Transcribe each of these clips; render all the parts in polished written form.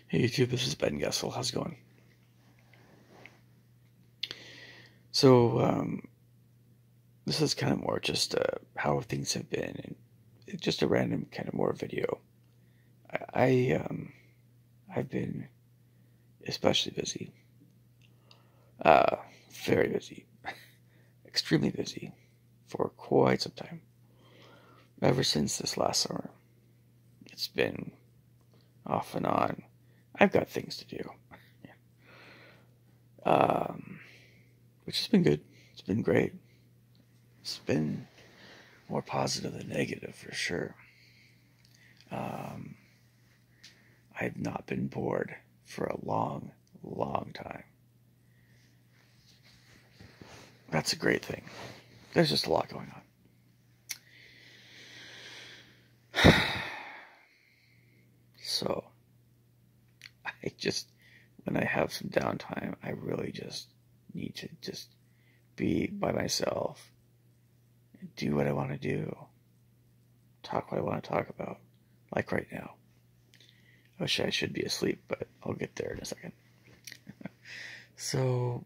Hey YouTube, this is Ben Gessel. How's it going? So, this is kind of more just how things have been, and it's just a random kind of more video. I've been especially busy, uh, very busy, extremely busy for quite some time. Ever since this last summer, it's been off and on. I've got things to do, um, which has been good. It's been great. It's been more positive than negative for sure. Um, I've not been bored for a long, long time. That's a great thing. There's just a lot going on. So, when I have some downtime, I really just need to just be by myself and do what I want to do, talk what I want to talk about, like right now. I wish I should be asleep, but I'll get there in a second. So,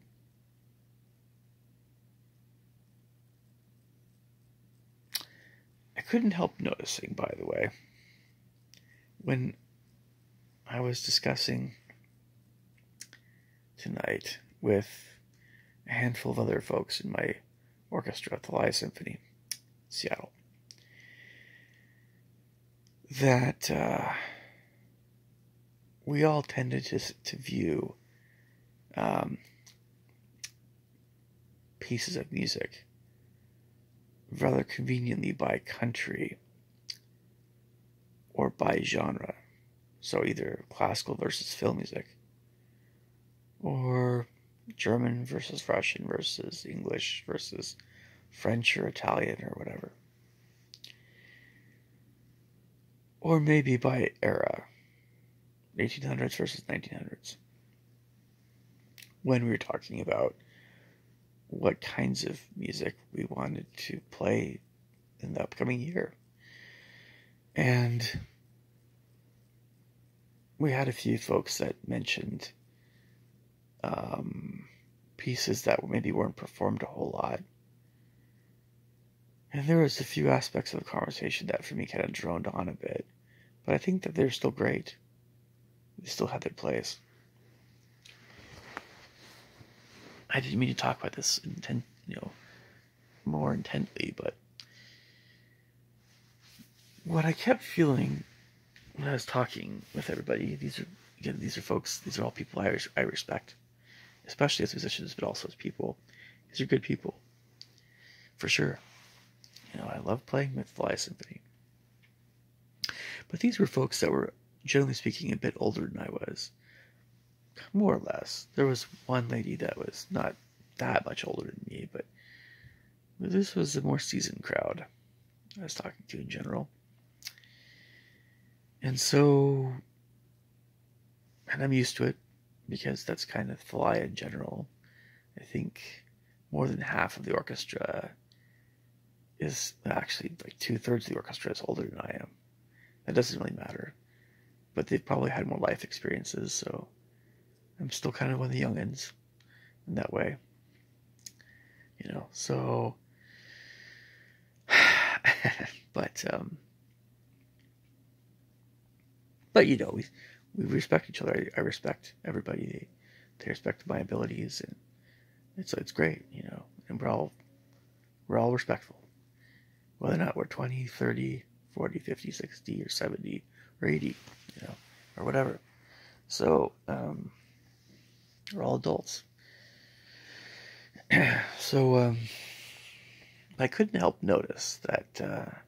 I couldn't help noticing, by the way, when I was discussing tonight with a handful of other folks in my orchestra at the Live Symphony, Seattle, that we all tended to view pieces of music rather conveniently by country or by genre. So either classical versus film music, or German versus Russian versus English versus French or Italian or whatever. Or maybe by era, 1800s versus 1900s. When we were talking about what kinds of music we wanted to play in the upcoming year. And we had a few folks that mentioned pieces that maybe weren't performed a whole lot. And there was a few aspects of the conversation that for me kind of droned on a bit. But I think that they're still great. They still have their place. I didn't mean to talk about this more intently, but what I kept feeling when I was talking with everybody, these are folks, these are all people I respect, especially as musicians, but also as people. These are good people, for sure. I love playing with the Live Symphony. But these were folks that were, generally speaking, a bit older than I was. More or less. There was one lady that was not that much older than me, but this was a more seasoned crowd I was talking to in general. And so, and I'm used to it, because that's kind of the lie in general. I think more than half of the orchestra is actually like 2/3 of the orchestra is older than I am. That doesn't really matter. But they've probably had more life experiences, so I'm still kind of one of the youngins in that way. So but we respect each other. I respect everybody. They respect my abilities, and it's great, and we're all respectful. Whether or not we're 20, 30, 40, 50, 60, or 70, or 80, or whatever. So, we're all adults. So, I couldn't help notice that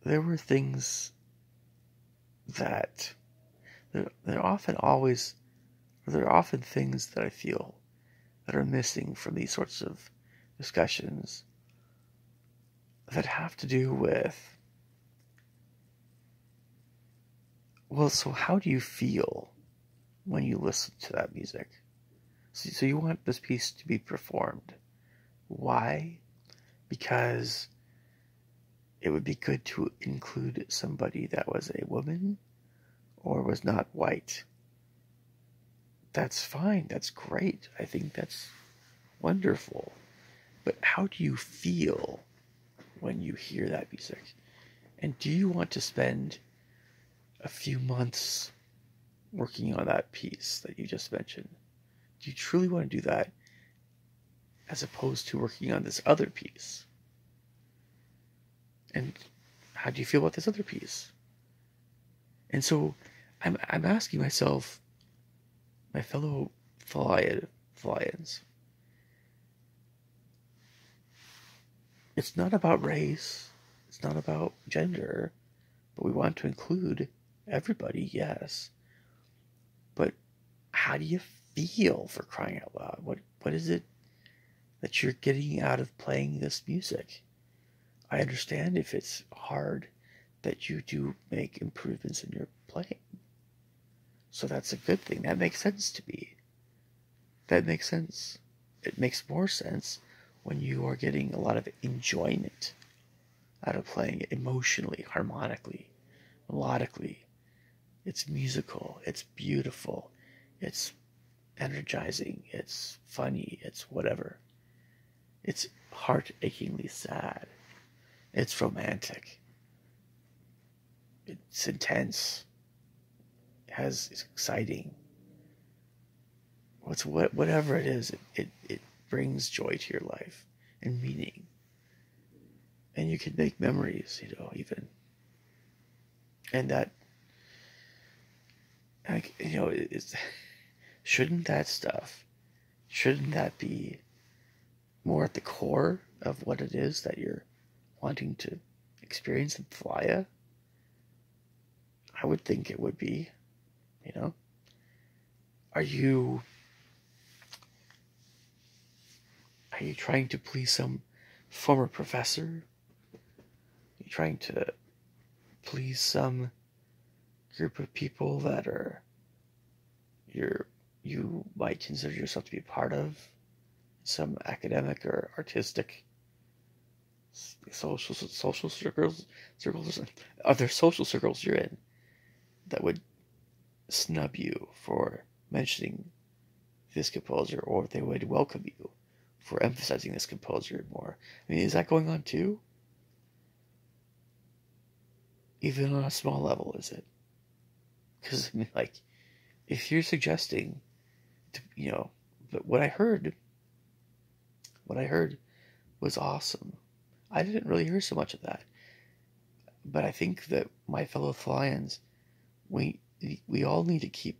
there were things that there are often things that I feel that are missing from these sorts of discussions that have to do with, well, so how do you feel when you listen to that music? So you want this piece to be performed. Why? Because it would be good to include somebody that was a woman or was not white that's fine. That's great. I think that's wonderful. But how do you feel when you hear that music? And do you want to spend a few months working on that piece that you just mentioned? Do you truly want to do that as opposed to working on this other piece? And how do you feel about this other piece? And so I'm asking myself, my fellow Flyans, it's not about race, it's not about gender, but we want to include everybody, yes. But how do you feel, for crying out loud? What is it that you're getting out of playing this music? I understand if it's hard that you do make improvements in your playing. So that's a good thing. That makes sense to me. That makes sense. It makes more sense when you are getting a lot of enjoyment out of playing it emotionally, harmonically, melodically. It's musical, it's beautiful, it's energizing, it's funny, it's whatever. It's heart-achingly sad. It's romantic. It's intense. It's exciting. Whatever it is, it brings joy to your life and meaning. And you can make memories, even. And that, like, shouldn't that be more at the core of what it is that you're wanting to experience in Flya? I would think it would be, Are you trying to please some former professor? Are you trying to please some group of people that you might consider yourself to be part of? Some academic or artistic social circles? Are there social circles you're in that would snub you for mentioning this composer, or they would welcome you for emphasizing this composer more? I mean, is that going on too? Even on a small level, is it? Because, I mean, like, if you're suggesting, but what I heard was awesome. I didn't really hear so much of that. But I think that my fellow Flyans, we all need to keep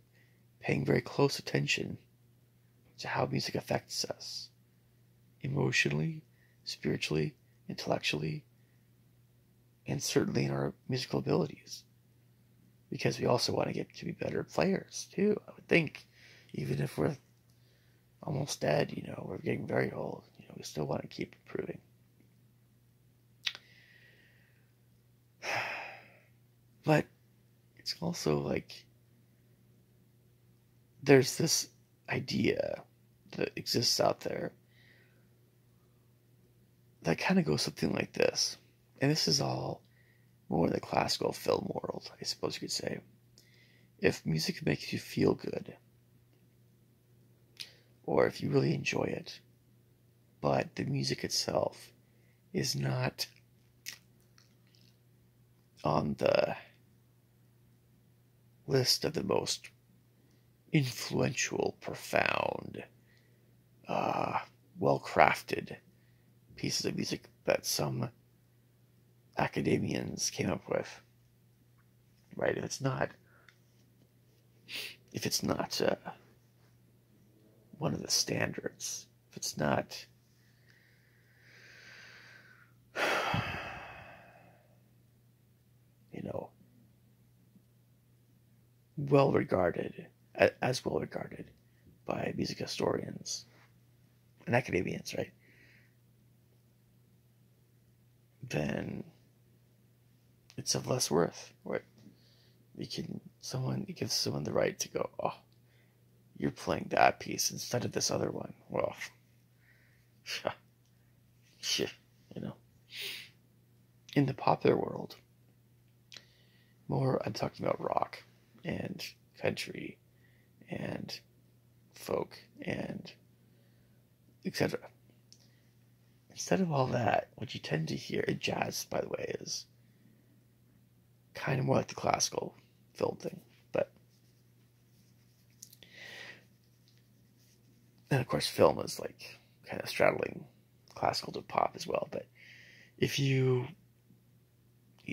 paying very close attention to how music affects us. Emotionally, spiritually, intellectually, and certainly in our musical abilities. Because we also want to get to be better players, too, I would think. Even if we're almost dead, we're getting very old, we still want to keep improving. But it's also like there's this idea that exists out there that kind of goes something like this. And this is all more in the classical film world, I suppose you could say. If music makes you feel good, or if you really enjoy it, but the music itself is not on the list of the most influential, profound, well-crafted pieces of music that some academians came up with, right? If it's not one of the standards, if it's not well regarded by music historians and academians, right? Then it's of less worth. Right? It gives someone the right to go, oh, you're playing that piece instead of this other one. Well, in the popular world, more I'm talking about rock and country and folk, and etc. Instead of all that, what you tend to hear, jazz, by the way, is kind of more like the classical film thing. But, and of course, film is like kind of straddling classical to pop as well. But if you,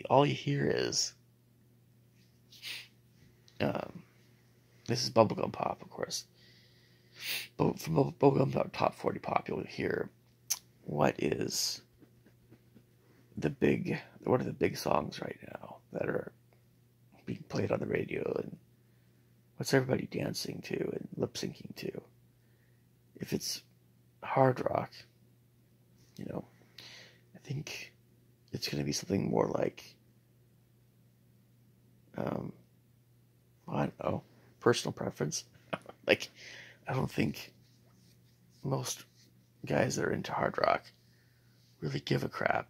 all you hear is, this is bubblegum pop, of course. But from bubblegum top 40 pop, you'll hear what are the big songs right now that are being played on the radio, and what's everybody dancing to and lip syncing to. If it's hard rock, I think it's going to be something more like, I don't know, personal preference. Like, I don't think most guys that are into hard rock really give a crap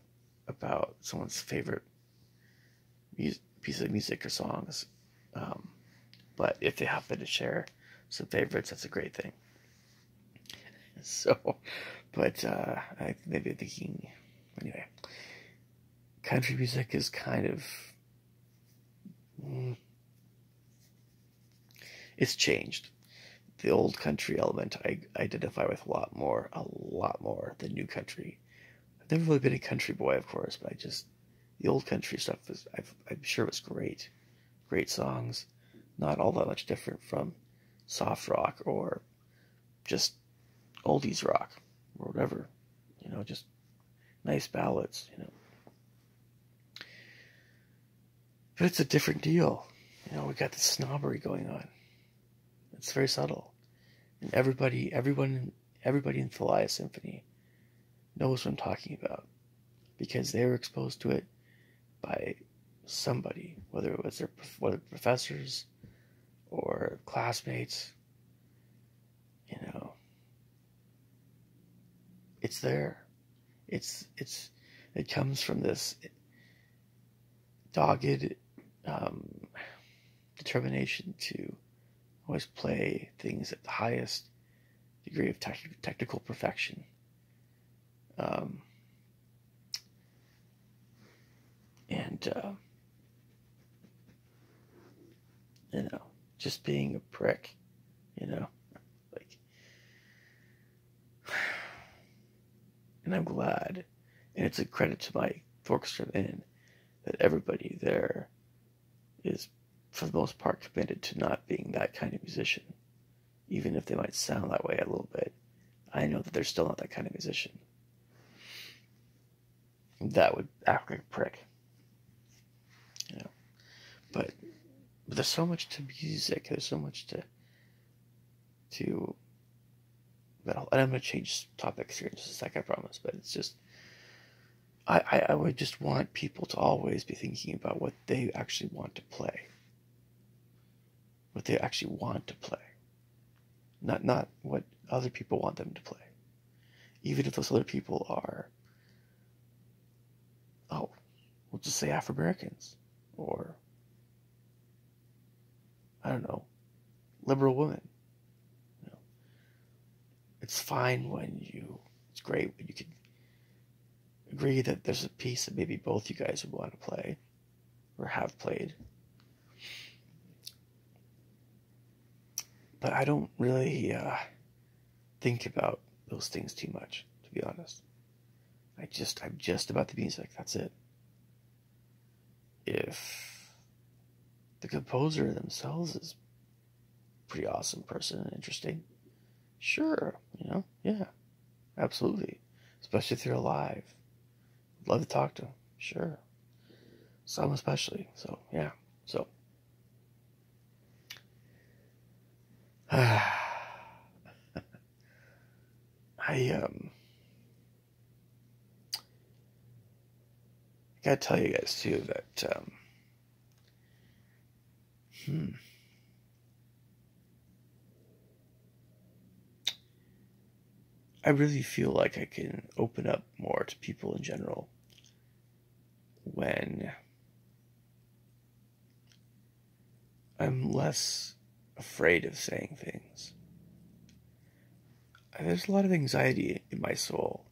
about someone's favorite piece of music or songs. But if they happen to share some favorites, that's a great thing. So, but I maybe thinking, anyway, country music is kind of, it's changed. The old country element I identify with a lot more than new country. I've never really been a country boy, of course, but the old country stuff I'm sure was great. Great songs, not all that much different from soft rock or just oldies rock or whatever, just nice ballads, But it's a different deal. We got this snobbery going on. It's very subtle. And everyone in Thalia Symphony knows what I'm talking about, because they were exposed to it by somebody, whether it was their professors or classmates. It's there. It comes from this dogged determination to always play things at the highest degree of technical perfection. And just being a prick, like, and I'm glad, and it's a credit to my orchestra that everybody there is, for the most part, committed to not being that kind of musician. Even if they might sound that way a little bit, I know that they're still not that kind of musician. That would act like a prick. But there's so much to music. There's so much to. And I'm going to change topics here in just a second, I promise. But it's just, I would just want people to always be thinking about what they actually want to play. What they actually want to play. Not what other people want them to play. Even if those other people are, we'll just say Afro-Americans. Or, I don't know, liberal women. It's fine it's great when you can agree that there's a piece that maybe both you guys would want to play or have played. But I don't really think about those things too much, to be honest. I'm just about the music. That's it. If the composer themselves is a pretty awesome person and interesting, sure, yeah, absolutely. Especially if they're alive. Love to talk to them, sure. Some especially, so, yeah. So, I gotta tell you guys, too, that, I really feel like I can open up more to people in general when I'm less afraid of saying things. there's a lot of anxiety in my soul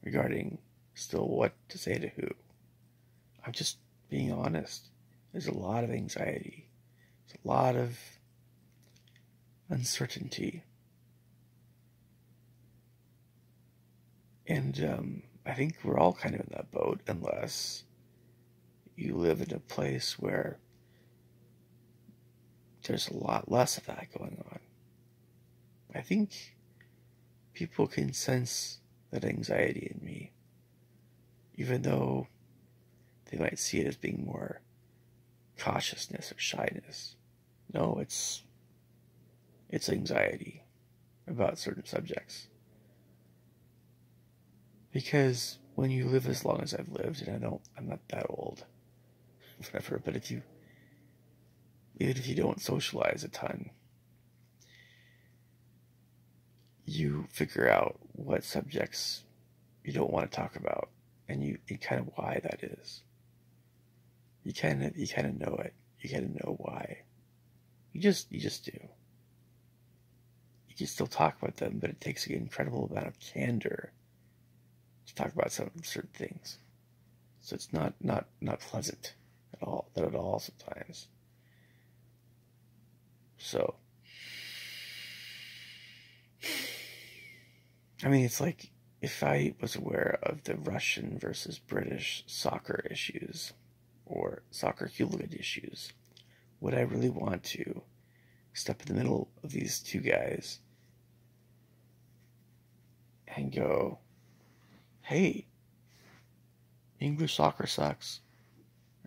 regarding still what to say to who. I'm just being honest. There's a lot of anxiety. There's a lot of uncertainty. And I think we're all kind of in that boat, unless you live in a place where there's a lot less of that going on. I think people can sense that anxiety in me, even though they might see it as being more cautiousness or shyness. No, it's anxiety about certain subjects. Because when you live as long as I've lived, and I'm not that old, whatever, but even if you don't socialize a ton, you figure out what subjects you don't want to talk about, and kind of why that is. You kind of know it. You kind of know why. You just do. You can still talk about them, but it takes an incredible amount of candor to talk about some certain things. So it's not pleasant at all. Not at all sometimes. So, I mean, it's like if I was aware of the Russian versus British soccer issues or soccer hooligan issues, would I really want to step in the middle of these two guys and go, hey, English soccer sucks,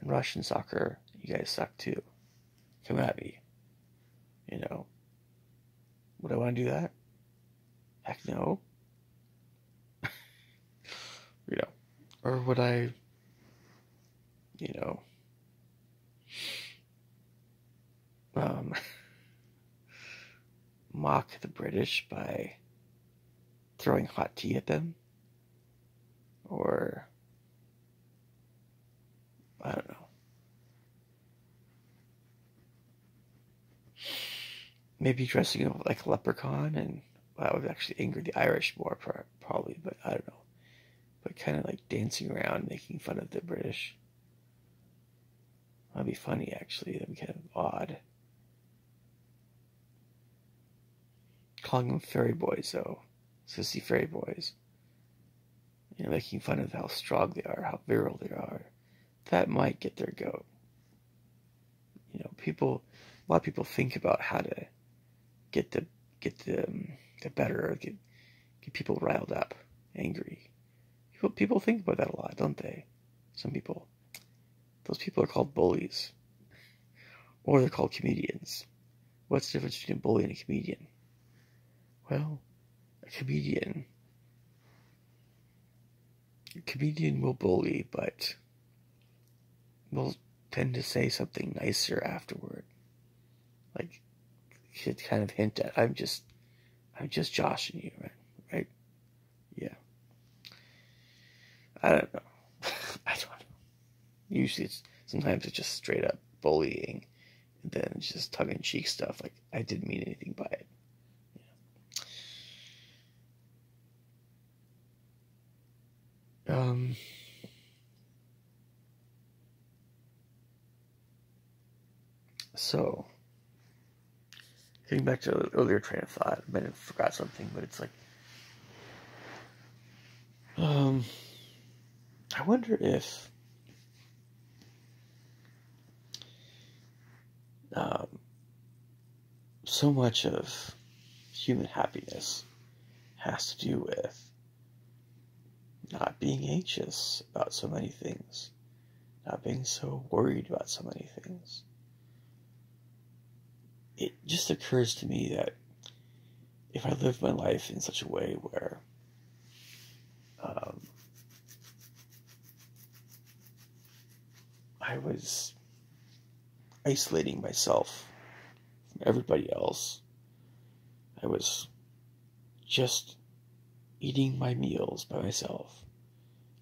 and Russian soccer, you guys suck too. Come at me. You know, would I want to do that? Heck no. You know, or would I, you know, mock the British by throwing hot tea at them? Or, I don't know. Maybe dressing up like a leprechaun, and that would actually anger the Irish more, probably, but I don't know. But kind of like dancing around, making fun of the British. That'd be funny, actually. That'd be kind of odd. Calling them fairy boys, though. Sissy fairy boys. You know, making fun of how strong they are, how virile they are. That might get their goat. You know, a lot of people think about how to get the better, or get people riled up, angry. People think about that a lot, don't they? Some people. Those people are called bullies. Or they're called comedians. What's the difference between a bully and a comedian? Well, a comedian will bully, but will tend to say something nicer afterward. Like, should kind of hint at, I'm just joshing you, right? Yeah. I don't know. I don't know. Usually sometimes it's just straight up bullying, and then it's just tongue-in-cheek stuff, like, I didn't mean anything by it. So, getting back to the earlier train of thought, I might have forgot something, but it's like, I wonder if so much of human happiness has to do with not being anxious about so many things, not being so worried about so many things. It just occurs to me that if I lived my life in such a way where I was isolating myself from everybody else, I was just eating my meals by myself,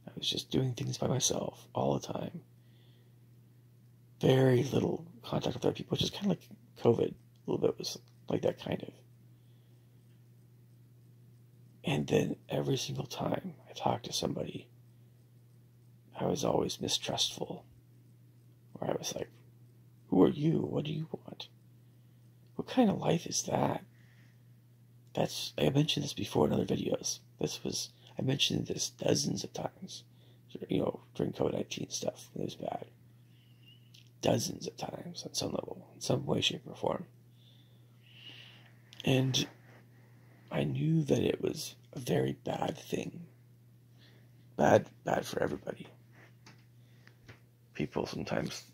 I was just doing things by myself all the time, very little contact with other people, which is kind of like COVID. A little bit was like that, kind of. And then every single time I talked to somebody, I was always mistrustful. Where I was like, who are you? What do you want? What kind of life is that? I mentioned this before in other videos. I mentioned this dozens of times, during COVID-19 stuff, when it was bad. Dozens of times on some level, in some way, shape, or form. And I knew that it was a very bad thing. Bad for everybody. People sometimes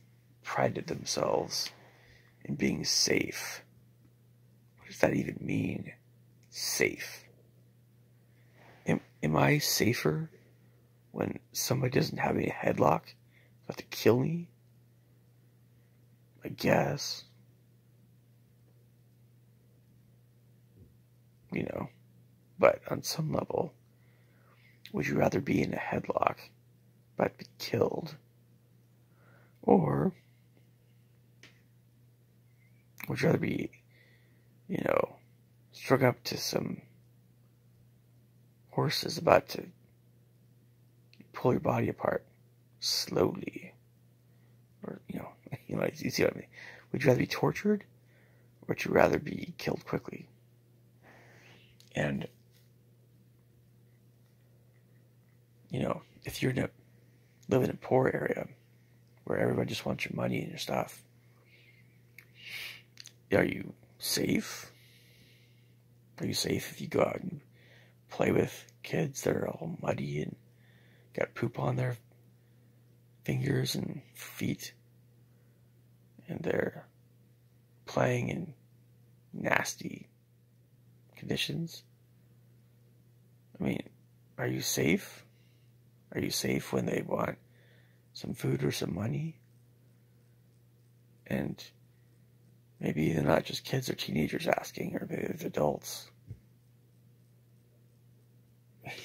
prided themselves in being safe. What does that even mean? Safe. Am I safer when somebody doesn't have me in a headlock? About to kill me? I guess. But on some level, would you rather be in a headlock about to be killed? Or would you rather be, strung up to some horses about to pull your body apart slowly? Or, you see what I mean? Would you rather be tortured? Or would you rather be killed quickly? And, if you're living in a poor area where everybody just wants your money and your stuff, are you safe? Are you safe if you go out and play with kids that are all muddy and got poop on their fingers and feet, and they're playing in nasty conditions? I mean, are you safe? Are you safe when they want some food or some money? And maybe they're not just kids or teenagers asking, or maybe it's adults. Like,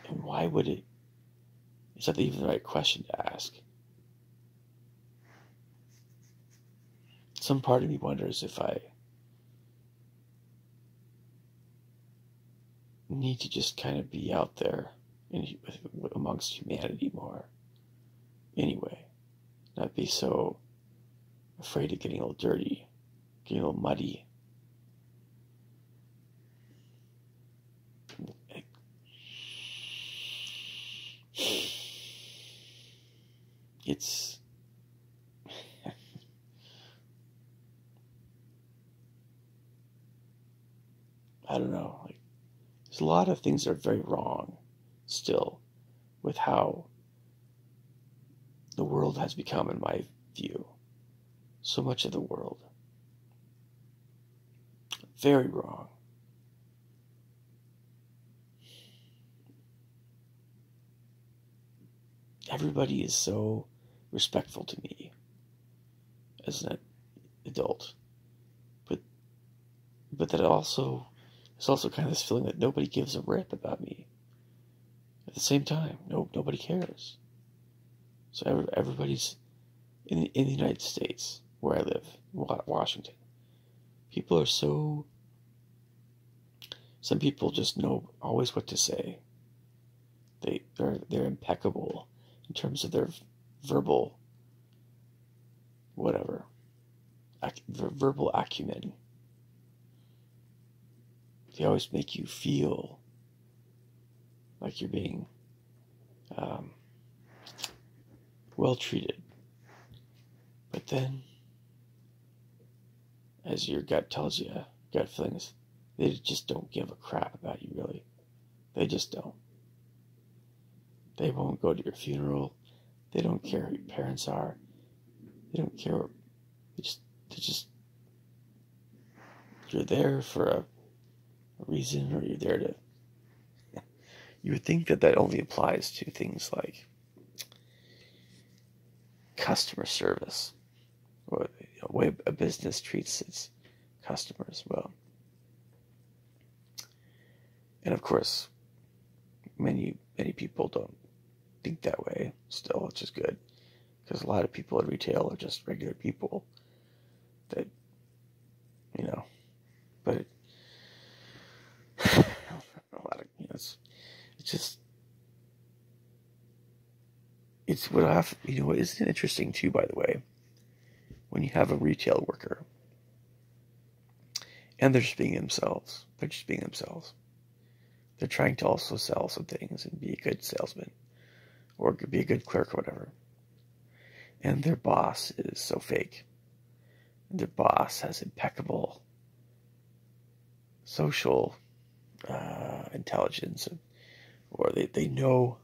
and why would it? Is that even the right question to ask? Some part of me wonders if I need to just kind of be out there amongst humanity more. Anyway, not be so afraid of getting a little dirty, getting a little muddy. It's I don't know. There's a lot of things that are very wrong still with how the world has become, in my view. So much of the world. Very wrong. Everybody is so respectful to me as an adult. But that also, there's also kind of this feeling that nobody gives a rip about me. At the same time, nobody cares. So everybody's in the United States, where I live, Washington. People are so. Some people just know always what to say. They're impeccable in terms of their verbal, whatever, verbal acumen. They always make you feel like you're being well treated. But then, as your gut tells you, gut feelings, they just don't give a crap about you, really. They just don't. They won't go to your funeral. They don't care who your parents are. They don't care. You're there for a reason, or you're there to. You would think that only applies to things like customer service, or the way a business treats its customers well. And of course, many people don't think that way still, which is good, because a lot of people at retail are just regular people that But a lot of, it's just, it's what I've, what isn't interesting too, by the way, when you have a retail worker and they're just being themselves. They're just being themselves. They're trying to also sell some things and be a good salesman or be a good clerk or whatever. And their boss is so fake. And their boss has impeccable social intelligence, or they know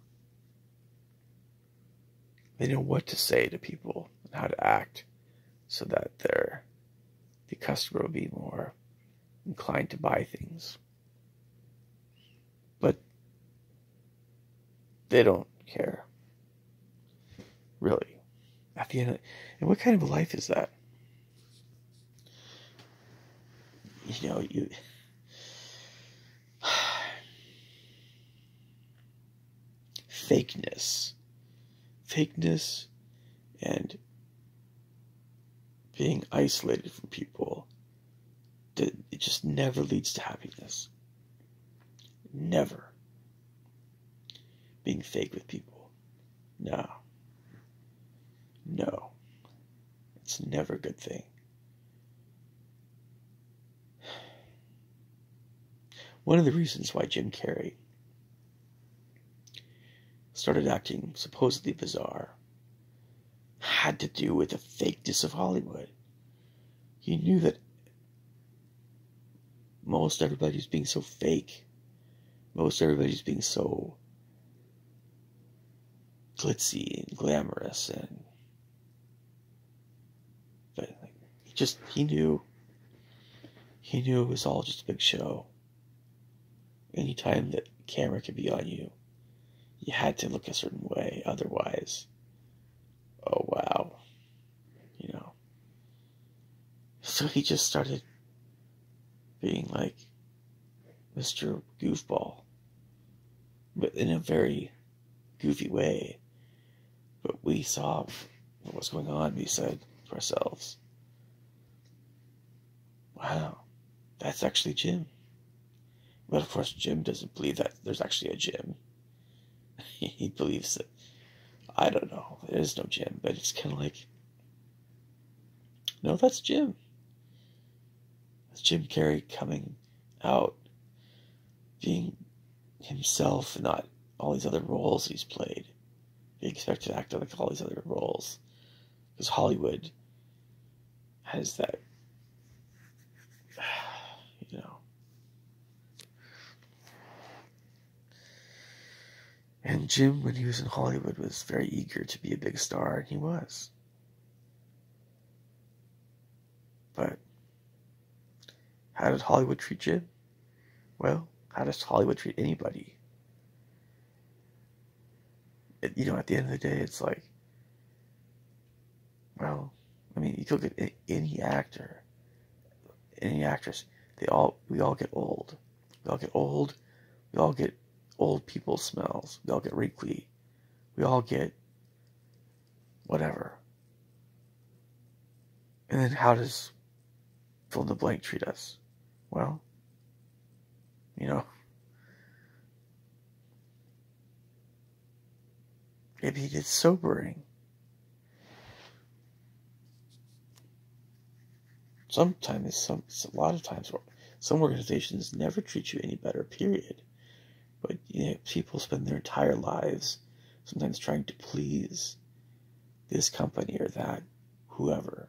what to say to people and how to act so that the customer will be more inclined to buy things. But they don't care, really. At the end, and what kind of a life is that? You fakeness, and being isolated from people. It just never leads to happiness. Never. Being fake with people. No. It's never a good thing. One of the reasons why Jim Carrey started acting supposedly bizarre had to do with the fakeness of Hollywood. He knew that most everybody's being so fake. Most everybody's being so glitzy and glamorous, but he knew it was all just a big show. Anytime that camera could be on you, you had to look a certain way, otherwise, oh wow, So he just started being like Mr. Goofball, but in a very goofy way. But we saw what was going on. We said to ourselves, wow, that's actually Jim. But of course, Jim doesn't believe that there's actually a Jim. He believes that, I don't know, there is no Jim, but it's kind of like, no, that's Jim. That's Jim Carrey coming out, being himself, and not all these other roles he's played. Being expected to act like all these other roles. Because Hollywood has that, And Jim, when he was in Hollywood, was very eager to be a big star, and he was. But how did Hollywood treat Jim? Well, how does Hollywood treat anybody? At the end of the day, it's like, well, I mean, you could look at any actor, any actress. We all get old. We all get old. We all get old people smells. We all get wrinkly. We all get whatever. And then how does fill in the blank treat us? Well, maybe it's sobering. Sometimes, a lot of times, some organizations never treat you any better, period. But people spend their entire lives sometimes trying to please this company or that, whoever.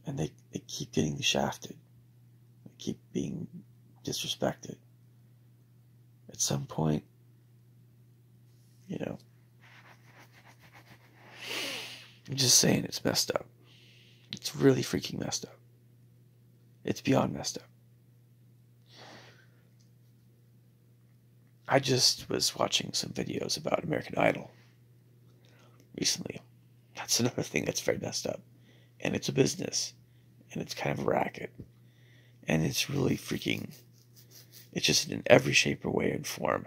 And they keep getting shafted. They keep being disrespected. At some point, I'm just saying it's messed up. It's really freaking messed up. It's beyond messed up. I just was watching some videos about American Idol recently. That's another thing that's very messed up. And it's a business. And it's kind of a racket. And it's really freaking... It's just in every shape or way and form.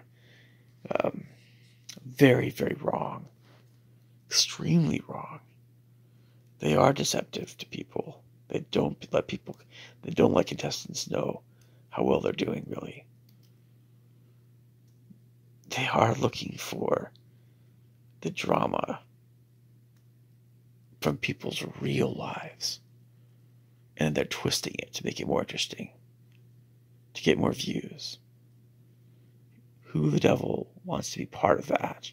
Very, very wrong. Extremely wrong. They are deceptive to people. They don't let people, they don't let contestants know how well they're doing, really. They are looking for the drama from people's real lives. And they're twisting it to make it more interesting, to get more views. Who the devil wants to be part of that?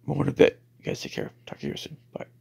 More in a bit. You guys take care. Talk to you soon. Bye.